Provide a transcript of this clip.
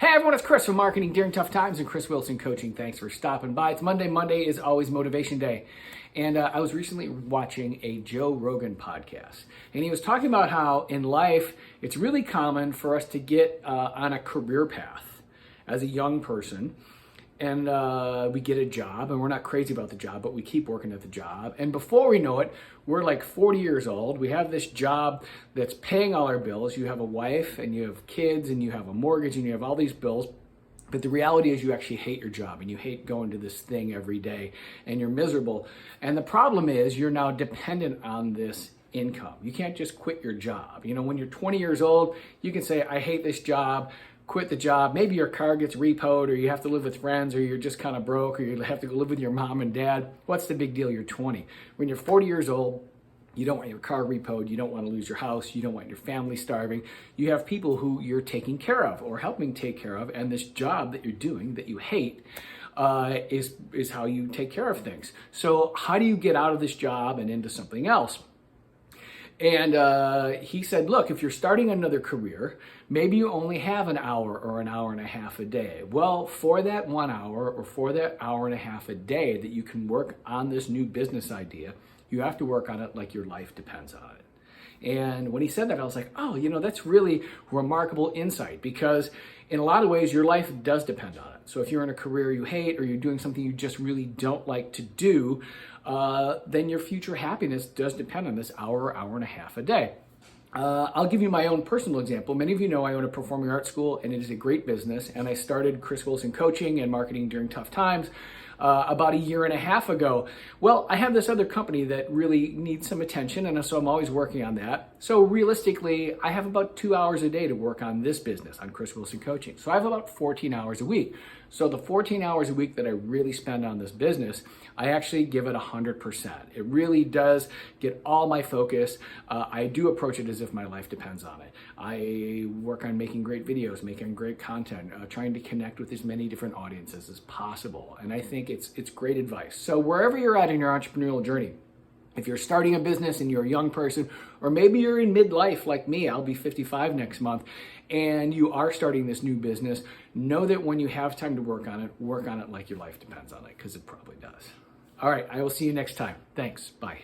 Hey everyone, it's Chris from Marketing During Tough Times and Chris Wilson Coaching. Thanks for stopping by. It's Monday. Monday is always motivation day. And I was recently watching a Joe Rogan podcast. And he was talking about how in life, it's really common for us to get on a career path as a young person. And we get a job, and we're not crazy about the job, but we keep working at the job. And before we know it, we're like 40 years old. We have this job that's paying all our bills. You have a wife, and you have kids, and you have a mortgage, and you have all these bills. But the reality is you actually hate your job, and you hate going to this thing every day, and you're miserable. And the problem is you're now dependent on this income. You can't just quit your job. You know, when you're 20 years old, you can say, I hate this job. Quit the job. Maybe your car gets repoed, or you have to live with friends, or you're just kind of broke, or you have to go live with your mom and dad. What's the big deal? You're 20. When you're 40 years old, you don't want your car repoed. You don't want to lose your house. You don't want your family starving. You have people who you're taking care of or helping take care of, and this job that you're doing that you hate is how you take care of things. So how do you get out of this job and into something else? And he said, look, if you're starting another career, maybe you only have an hour or an hour and a half a day. Well, for that 1 hour or for that hour and a half a day that you can work on this new business idea, you have to work on it like your life depends on it. And when he said that, I was like, oh, you know, that's really remarkable insight, because in a lot of ways, your life does depend on it. So if you're in a career you hate, or you're doing something you just really don't like to do, then your future happiness does depend on this hour and a half a day. I'll give you my own personal example. Many of you know I own a performing arts school, and it is a great business. And I started Chris Wilson Coaching and Marketing During Tough Times about a year and a half ago. Well, I have this other company that really needs some attention, and so I'm always working on that. So realistically, I have about 2 hours a day to work on this business, on Chris Wilson Coaching. So I have about 14 hours a week. So the 14 hours a week that I really spend on this business, I actually give it 100%. It really does get all my focus. I do approach it as if my life depends on it. I work on making great videos, making great content, trying to connect with as many different audiences as possible. And I think it's great advice. So wherever you're at in your entrepreneurial journey, if you're starting a business and you're a young person, or maybe you're in midlife like me, I'll be 55 next month, and you are starting this new business, know that when you have time to work on it like your life depends on it, because it probably does. All right, I will see you next time. Thanks. Bye.